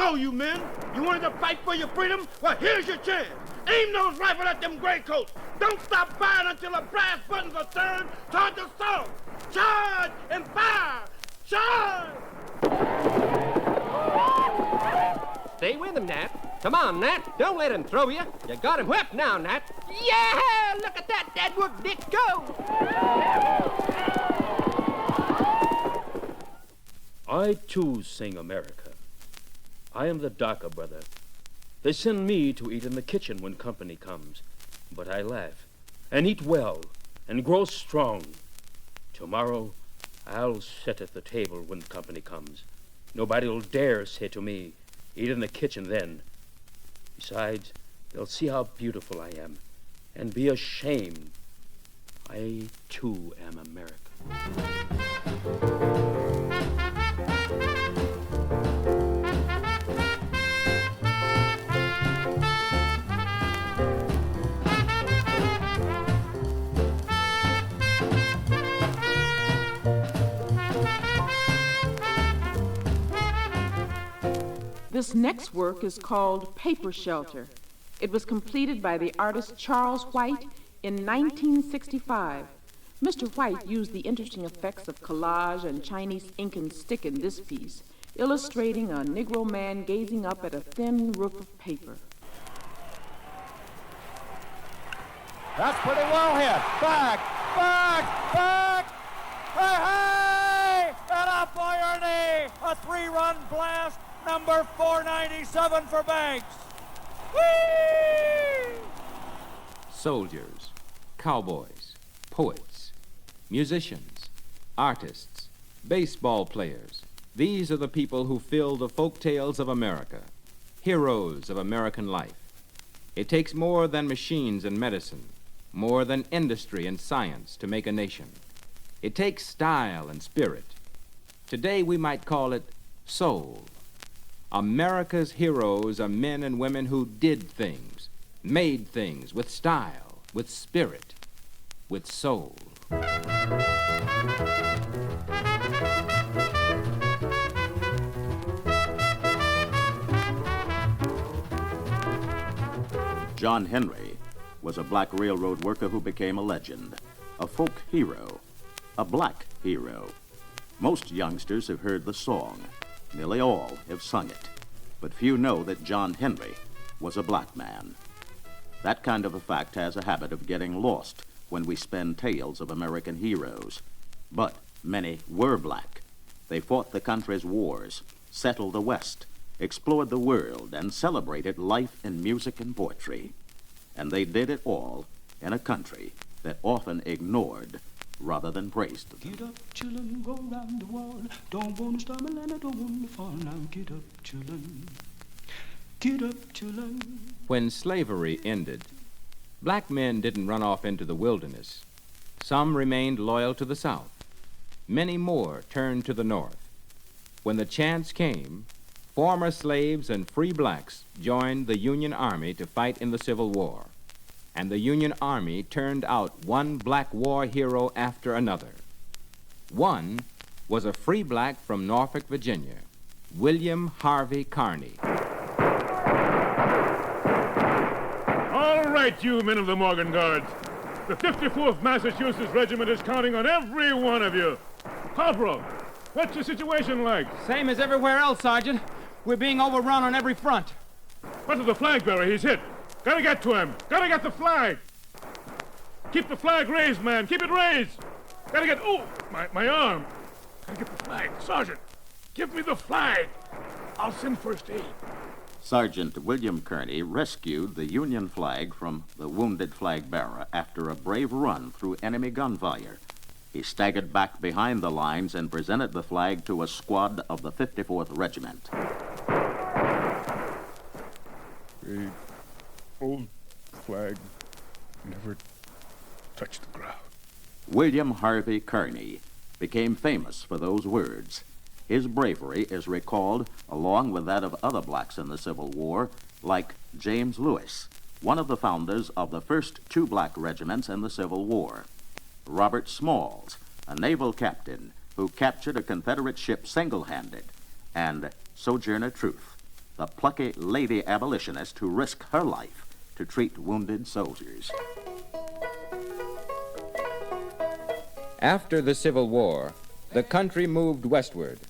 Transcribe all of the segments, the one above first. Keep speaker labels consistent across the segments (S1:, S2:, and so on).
S1: So, you men, you wanted to fight for your freedom? Well, here's your chance. Aim those rifles at them gray coats. Don't stop firing until the brass buttons are turned toward the south. Charge and fire! Charge!
S2: Stay with him, Nat. Come on, Nat. Don't let him throw you. You got him whipped now, Nat. Yeah! Look at that Deadwood Dick go!
S3: I, too, sing America. I am the darker brother. They send me to eat in the kitchen when company comes. But I laugh and eat well and grow strong. Tomorrow, I'll sit at the table when company comes. Nobody'll dare say to me, eat in the kitchen then. Besides, they'll see how beautiful I am and be ashamed. I, too, am America.
S4: This next work is called Paper Shelter. It was completed by the artist Charles White in 1965. Mr. White used the interesting effects of collage and Chinese ink and stick in this piece, illustrating a Negro man gazing up at a thin roof of paper.
S5: That's pretty well hit. Back! Hey, hey! And up by Ernie! A 3-run blast! Number 497 for Banks. Whee!
S6: Soldiers, cowboys, poets, musicians, artists, baseball players. These are the people who fill the folk tales of America, heroes of American life. It takes more than machines and medicine, more than industry and science to make a nation. It takes style and spirit. Today we might call it soul. America's heroes are men and women who did things, made things with style, with spirit, with soul.
S7: John Henry was a black railroad worker who became a legend, a folk hero, a black hero. Most youngsters have heard the song. Nearly all have sung it, but few know that John Henry was a black man. That kind of a fact has a habit of getting lost when we spin tales of American heroes. But many were black. They fought the country's wars, settled the West, explored the world, and celebrated life in music and poetry. And they did it all in a country that often ignored rather than praised them.
S8: Get up, chillin', go round the world. Don't wanna storm a land, I don't wanna fall now. Get up, chillin'. Get up, chillin'.
S6: When slavery ended, black men didn't run off into the wilderness. Some remained loyal to the South. Many more turned to the North. When the chance came, former slaves and free blacks joined the Union Army to fight in the Civil War. And the Union Army turned out one black war hero after another. One was a free black from Norfolk, Virginia, William Harvey Kearny.
S9: All right, you men of the Morgan Guards. The 54th Massachusetts Regiment is counting on every one of you. Corporal, what's the situation like?
S10: Same as everywhere else, Sergeant. We're being overrun on every front.
S9: What of the flag bearer? He's hit. Gotta get to him. Gotta get the flag. Keep the flag raised, man. Keep it raised. Gotta get... Oh, my arm. Gotta get the flag. Sergeant, give me the flag. I'll send first aid.
S7: Sergeant William Kearny rescued the Union flag from the wounded flag bearer after a brave run through enemy gunfire. He staggered back behind the lines and presented the flag to a squad of the 54th Regiment.
S9: Great old flag never touched the ground.
S7: William Harvey Kearny became famous for those words. His bravery is recalled along with that of other blacks in the Civil War, like James Lewis, one of the founders of the first 2 black regiments in the Civil War. Robert Smalls, a naval captain who captured a Confederate ship single-handed, and Sojourner Truth, the plucky lady abolitionist who risked her life to treat wounded soldiers.
S6: After the Civil War, the country moved westward.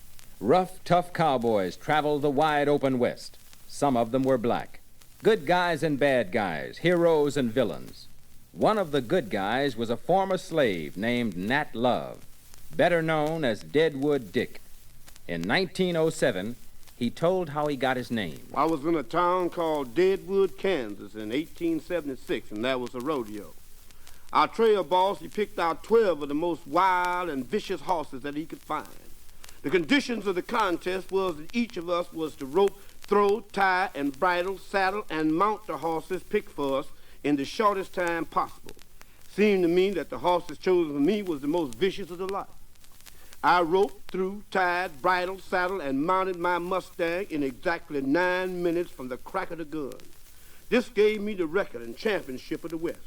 S6: Rough, tough cowboys traveled the wide open West. Some of them were black. Good guys and bad guys, heroes and villains. One of the good guys was a former slave named Nat Love, better known as Deadwood Dick. In 1907, he told how he got his name.
S1: I was in a town called Deadwood, Kansas in 1876, and that was a rodeo. Our trail boss, he picked out 12 of the most wild and vicious horses that he could find. The conditions of the contest was that each of us was to rope, throw, tie, and bridle, saddle, and mount the horses picked for us in the shortest time possible. Seemed to me that the horses chosen for me was the most vicious of the lot. I roped, threw, tied, bridled, saddled, and mounted my Mustang in exactly 9 minutes from the crack of the gun. This gave me the record and championship of the West.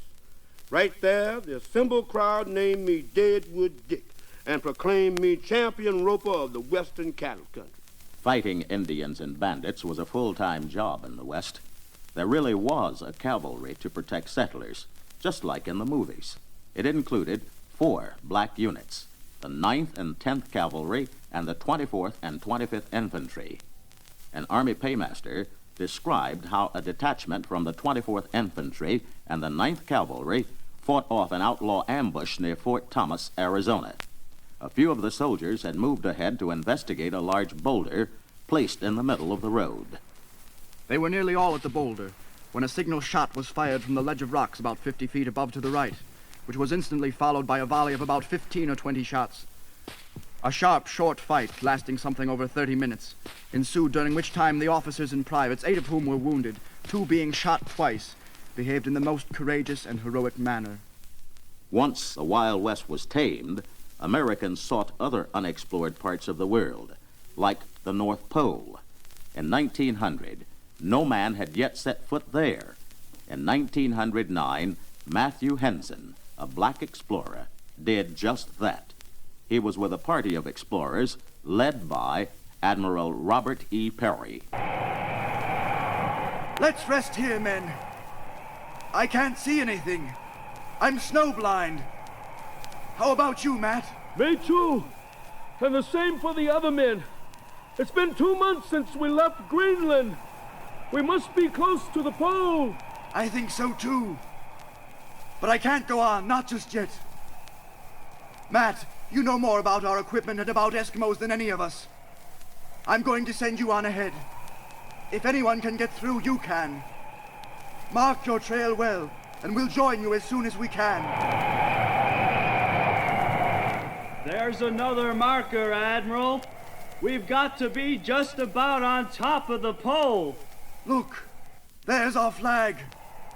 S1: Right there, the assembled crowd named me Deadwood Dick and proclaimed me champion roper of the Western cattle country.
S7: Fighting Indians and bandits was a full-time job in the West. There really was a cavalry to protect settlers, just like in the movies. It included 4 black units, the 9th and 10th Cavalry and the 24th and 25th Infantry. An Army paymaster described how a detachment from the 24th Infantry and the 9th Cavalry fought off an outlaw ambush near Fort Thomas, Arizona. A few of the soldiers had moved ahead to investigate a large boulder placed in the middle of the road.
S11: They were nearly all at the boulder when a signal shot was fired from the ledge of rocks about 50 feet above to the right, which was instantly followed by a volley of about 15 or 20 shots. A sharp, short fight, lasting something over 30 minutes, ensued, during which time the officers and privates, 8 of whom were wounded, 2 being shot twice, behaved in the most courageous and heroic manner.
S7: Once the Wild West was tamed, Americans sought other unexplored parts of the world, like the North Pole. In 1900, no man had yet set foot there. In 1909, Matthew Henson, a black explorer, did just that. He was with a party of explorers led by Admiral Robert E. Peary.
S11: Let's rest here, men. I can't see anything. I'm snowblind. How about you, Matt?
S3: Me too. And the same for the other men. It's been 2 months since we left Greenland. We must be close to the pole.
S11: I think so too. But I can't go on, not just yet. Matt, you know more about our equipment and about Eskimos than any of us. I'm going to send you on ahead. If anyone can get through, you can. Mark your trail well, and we'll join you as soon as we can.
S12: There's another marker, Admiral. We've got to be just about on top of the pole.
S11: Look, there's our flag.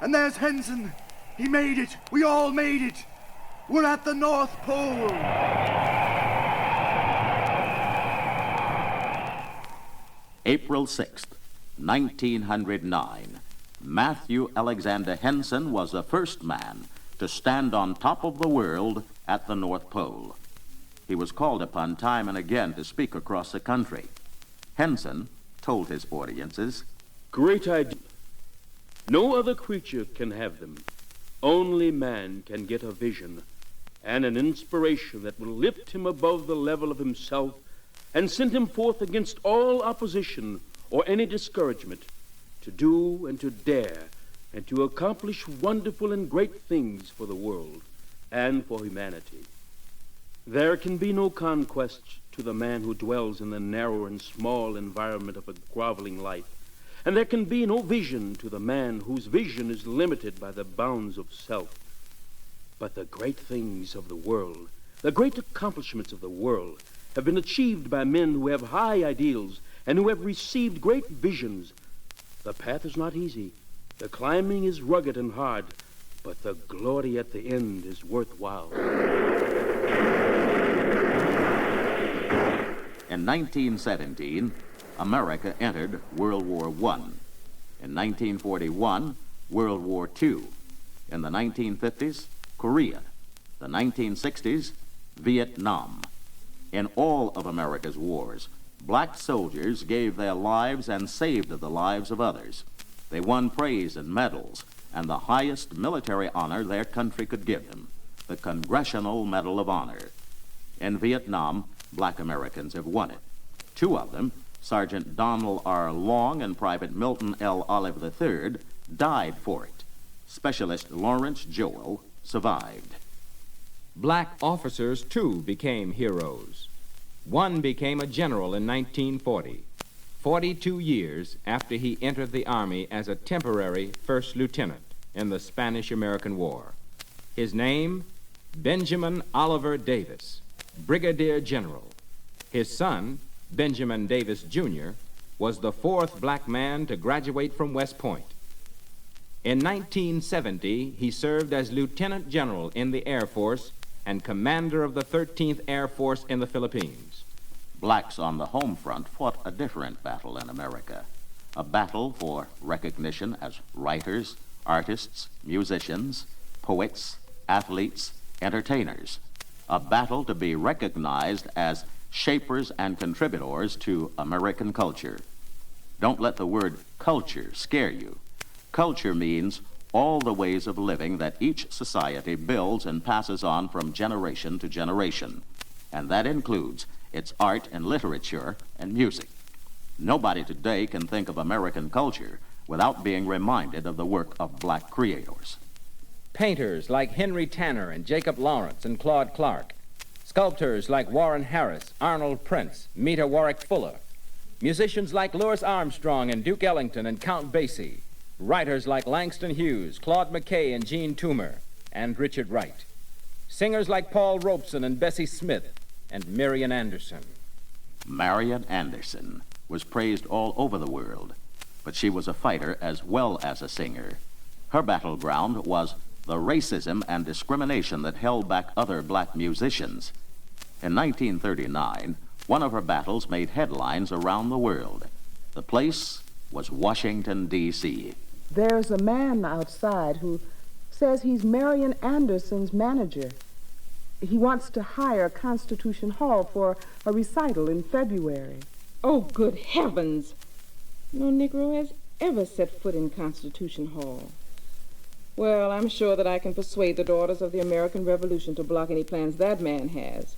S11: And there's Henson. He made it. We all made it. We're at the North Pole.
S7: April 6th, 1909. Matthew Alexander Henson was the first man to stand on top of the world at the North Pole. He was called upon time and again to speak across the country. Henson told his audiences,
S3: Great idea. No other creature can have them. Only man can get a vision and an inspiration that will lift him above the level of himself and send him forth against all opposition or any discouragement to do and to dare and to accomplish wonderful and great things for the world and for humanity. There can be no conquest to the man who dwells in the narrow and small environment of a groveling life, and there can be no vision to the man whose vision is limited by the bounds of self. But the great things of the world, the great accomplishments of the world, have been achieved by men who have high ideals and who have received great visions. The path is not easy, the climbing is rugged and hard, but the glory at the end is worthwhile.
S7: In 1917, America entered World War I. In 1941, World War II. In the 1950s, Korea. The 1960s, Vietnam. In all of America's wars, Black soldiers gave their lives and saved the lives of others. They won praise and medals, and the highest military honor their country could give them, the Congressional Medal of Honor. In Vietnam, black Americans have won it. Two of them, Sergeant Donald R. Long and Private Milton L. Olive III, died for it. Specialist Lawrence Joel survived.
S6: Black officers, too, became heroes. One became a general in 1940, 42 years after he entered the Army as a temporary first lieutenant in the Spanish-American War. His name, Benjamin Oliver Davis, Brigadier General. His son, Benjamin Davis, Jr., was the fourth black man to graduate from West Point. In 1970, he served as Lieutenant General in the Air Force and commander of the 13th Air Force in the Philippines.
S7: Blacks on the home front fought a different battle in America, a battle for recognition as writers, artists, musicians, poets, athletes, entertainers, a battle to be recognized as shapers and contributors to American culture. Don't let the word culture scare you. Culture means all the ways of living that each society builds and passes on from generation to generation, and that includes its art and literature and music. Nobody today can think of American culture without being reminded of the work of black creators.
S6: Painters like Henry Tanner and Jacob Lawrence and Claude Clark. Sculptors like Warren Harris, Arnold Prince, Meta Warwick Fuller. Musicians like Louis Armstrong and Duke Ellington and Count Basie. Writers like Langston Hughes, Claude McKay and Gene Toomer, and Richard Wright. Singers like Paul Robeson and Bessie Smith and Marian Anderson.
S7: Marian Anderson was praised all over the world, but she was a fighter as well as a singer. Her battleground was the racism and discrimination that held back other black musicians. In 1939, one of her battles made headlines around the world. The place was Washington, D.C.
S13: There's a man outside who says he's Marian Anderson's manager. He wants to hire Constitution Hall for a recital in February.
S4: Oh, good heavens! No Negro has ever set foot in Constitution Hall. Well, I'm sure that I can persuade the Daughters of the American Revolution to block any plans that man has.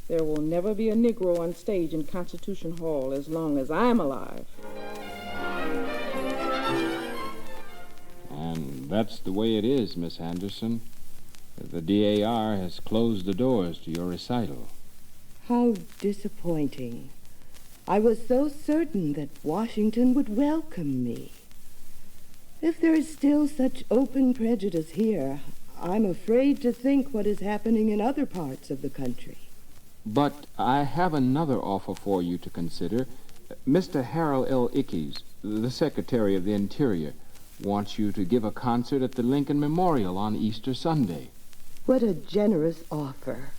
S4: There will never be a Negro on stage in Constitution Hall as long as I'm alive.
S10: And that's the way it is, Miss Anderson. The DAR has closed the doors to your recital.
S14: How disappointing. I was so certain that Washington would welcome me. If there is still such open prejudice here, I'm afraid to think what is happening in other parts of the country.
S10: But I have another offer for you to consider. Mr. Harold L. Ickes, the Secretary of the Interior, wants you to give a concert at the Lincoln Memorial on Easter Sunday.
S14: What a generous offer.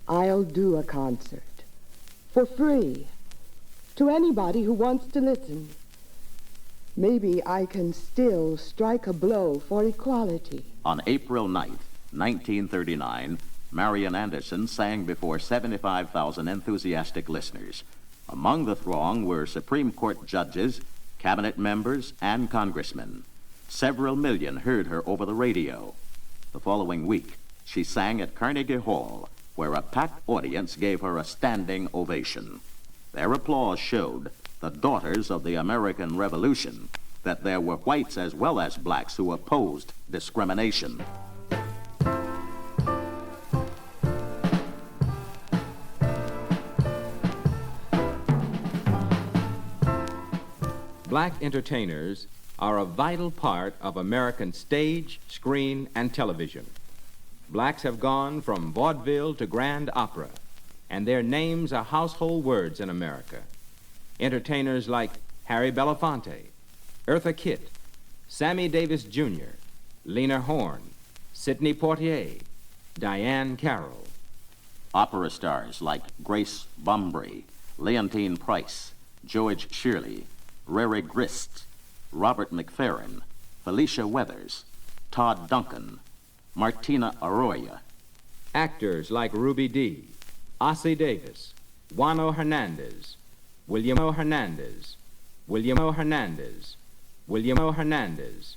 S14: I'll do a concert. For free. To anybody who wants to listen. Maybe I can still strike a blow for equality.
S7: On April 9th, 1939, Marian Anderson sang before 75,000 enthusiastic listeners. Among the throng were Supreme Court judges, cabinet members, and congressmen. Several million heard her over the radio. The following week, she sang at Carnegie Hall, where a packed audience gave her a standing ovation. Their applause showed the Daughters of the American Revolution that there were whites as well as blacks who opposed discrimination.
S6: Black entertainers are a vital part of American stage, screen, and television. Blacks have gone from vaudeville to grand opera, and their names are household words in America. Entertainers like Harry Belafonte, Eartha Kitt, Sammy Davis Jr., Lena Horne, Sidney Poitier, Diane Carroll.
S7: Opera stars like Grace Bumbry, Leontine Price, George Shirley, Rary Grist, Robert McFerrin, Felicia Weathers, Todd Duncan, Martina Arroyo.
S6: Actors like Ruby Dee, Ossie Davis, Juan O. Hernandez, William O. Hernandez, William O. Hernandez, William O. Hernandez,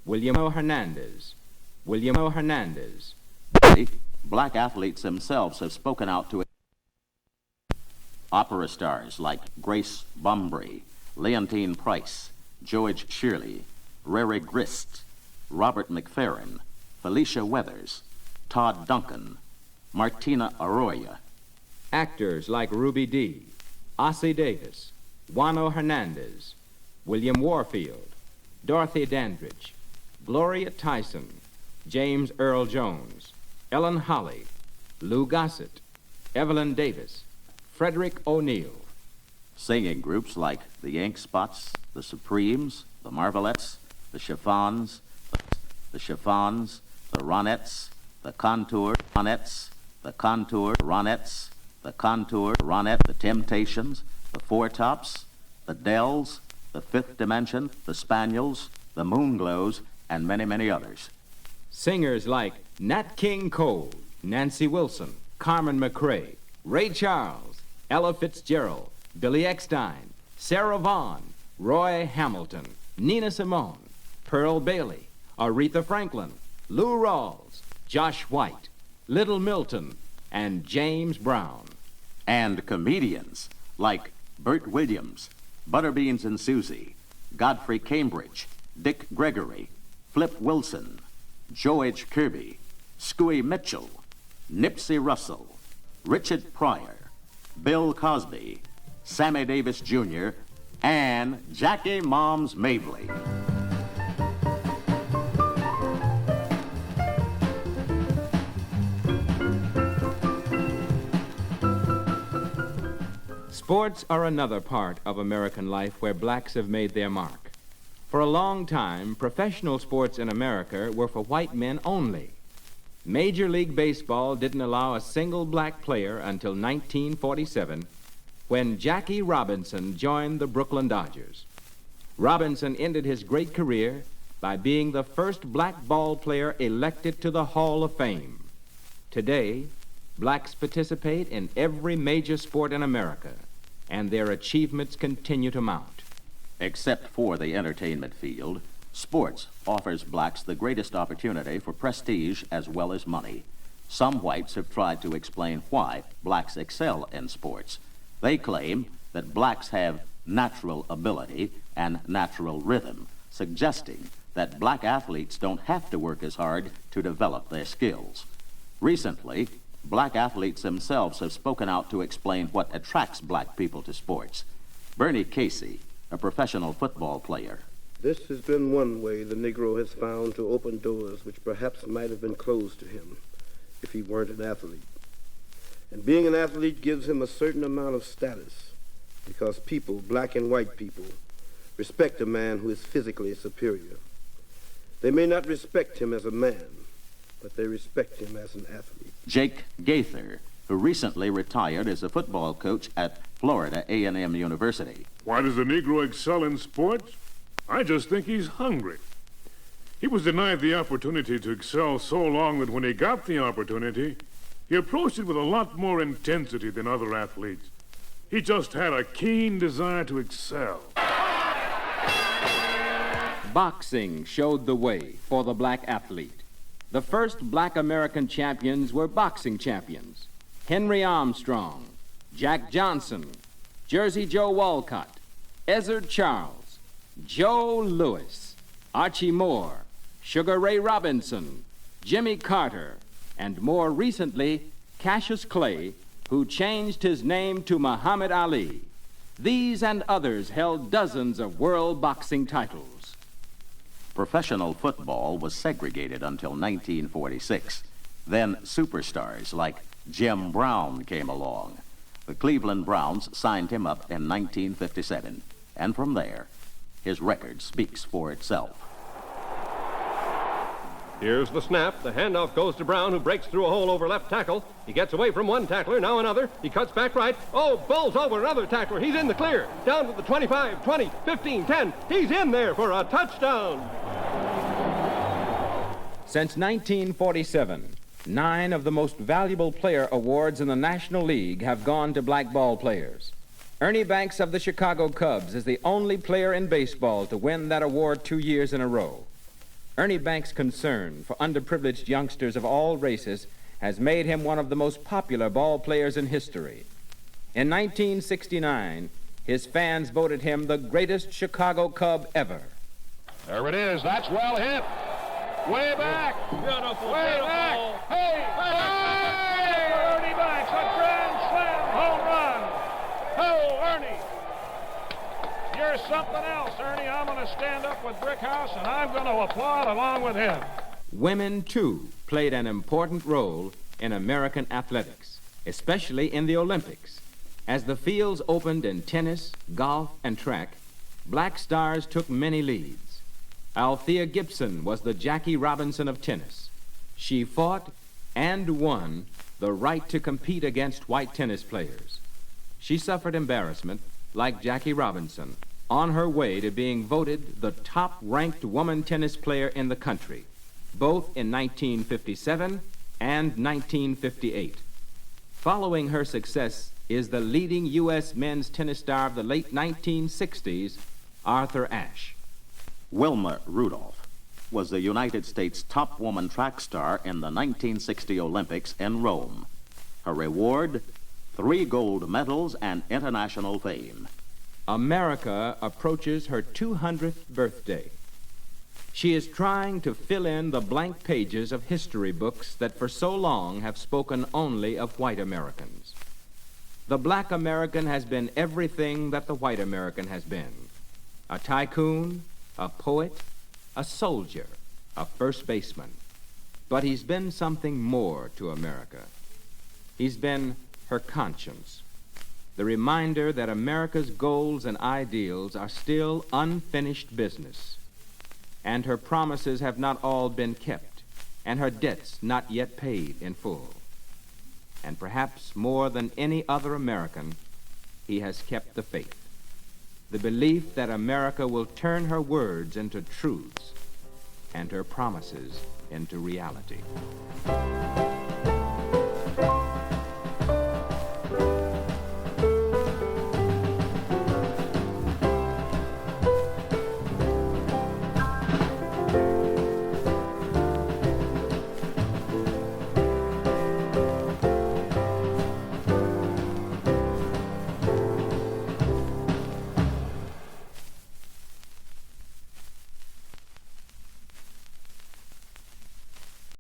S6: William O. Hernandez, William O. Hernandez.
S7: Black athletes themselves have spoken out to opera stars like Grace Bumbry, Leontine Price, George Shirley, Rary Grist, Robert McFerrin, Felicia Weathers, Todd Duncan, Martina Arroyo.
S6: Actors like Ruby Dee, Ossie Davis, Juan O. Hernandez, William Warfield, Dorothy Dandridge, Gloria Tyson, James Earl Jones, Ellen Holly, Lou Gossett, Evelyn Davis, Frederick O'Neill.
S7: Singing groups like the Ink Spots, the Supremes, the Marvelettes, the Chiffons, the Ronettes, the Contour Ronettes, the Contour Ronettes, the Contour Ronette, the Temptations, the Four Tops, the Dells, the Fifth Dimension, the Spaniels, the Moonglows, and many, many others.
S6: Singers like Nat King Cole, Nancy Wilson, Carmen McRae, Ray Charles, Ella Fitzgerald, Billy Eckstein, Sarah Vaughan, Roy Hamilton, Nina Simone, Pearl Bailey, Aretha Franklin, Lou Rawls, Josh White, Little Milton, and James Brown.
S7: And comedians like Bert Williams, Butterbeans and Susie, Godfrey Cambridge, Dick Gregory, Flip Wilson, George Kirby, Scooey Mitchell, Nipsey Russell, Richard Pryor, Bill Cosby, Sammy Davis Jr., and Jackie Moms Mabley.
S6: Sports are another part of American life where blacks have made their mark. For a long time, professional sports in America were for white men only. Major League Baseball didn't allow a single black player until 1947, when Jackie Robinson joined the Brooklyn Dodgers. Robinson ended his great career by being the first black ball player elected to the Hall of Fame. Today, blacks participate in every major sport in America, and their achievements continue to mount.
S7: Except for the entertainment field, sports offers blacks the greatest opportunity for prestige as well as money. Some whites have tried to explain why blacks excel in sports. They claim that blacks have natural ability and natural rhythm, suggesting that black athletes don't have to work as hard to develop their skills. Recently, black athletes themselves have spoken out to explain what attracts black people to sports. Bernie Casey, a professional football player.
S15: This has been one way the Negro has found to open doors which perhaps might have been closed to him if he weren't an athlete. And being an athlete gives him a certain amount of status because people, black and white people, respect a man who is physically superior. They may not respect him as a man, but they respect him as an athlete.
S7: Jake Gaither, who recently retired as a football coach at Florida A&M University.
S9: Why does the Negro excel in sports? I just think he's hungry. He was denied the opportunity to excel so long that when he got the opportunity, he approached it with a lot more intensity than other athletes. He just had a keen desire to excel.
S6: Boxing showed the way for the black athlete. The first black American champions were boxing champions. Henry Armstrong, Jack Johnson, Jersey Joe Walcott, Ezzard Charles, Joe Louis, Archie Moore, Sugar Ray Robinson, Jimmy Carter, and more recently, Cassius Clay, who changed his name to Muhammad Ali. These and others held dozens of world boxing titles.
S7: Professional football was segregated until 1946. Then superstars like Jim Brown came along. The Cleveland Browns signed him up in 1957, and from there, his record speaks for itself.
S2: Here's the snap. The handoff goes to Brown, who breaks through a hole over left tackle. He gets away from one tackler, now another. He cuts back right. Oh, bowls over another tackler. He's in the clear. Down to the 25, 20, 15, 10. He's in there for a touchdown.
S6: Since 1947, 9 of the most valuable player awards in the National League have gone to black ball players. Ernie Banks of the Chicago Cubs is the only player in baseball to win that award 2 years in a row. Ernie Banks' concern for underprivileged youngsters of all races has made him one of the most popular ball players in history. In 1969, his fans voted him the greatest Chicago Cub ever.
S16: There it is. That's well hit. Way back.
S12: Beautiful,
S16: Way
S12: beautiful.
S16: back. Hey, hey, Ernie Banks, a grand slam home run. Oh, Ernie. You're something else, Ernie. I'm going to stand up with Brickhouse, and I'm going to applaud along with him.
S6: Women, too, played an important role in American athletics, especially in the Olympics. As the fields opened in tennis, golf, and track, black stars took many leads. Althea Gibson was the Jackie Robinson of tennis. She fought and won the right to compete against white tennis players. She suffered embarrassment, like Jackie Robinson, on her way to being voted the top-ranked woman tennis player in the country, both in 1957 and 1958. Following her success is the leading U.S. men's tennis star of the late 1960s, Arthur Ashe.
S7: Wilma Rudolph was the United States top woman track star in the 1960 Olympics in Rome. Her reward, 3 gold medals and international fame.
S6: America approaches her 200th birthday. She is trying to fill in the blank pages of history books that for so long have spoken only of white Americans. The black American has been everything that the white American has been. A tycoon, a poet, a soldier, a first baseman. But he's been something more to America. He's been her conscience, the reminder that America's goals and ideals are still unfinished business, and her promises have not all been kept, and her debts not yet paid in full. And perhaps more than any other American, he has kept the faith, the belief that America will turn her words into truths and her promises into reality.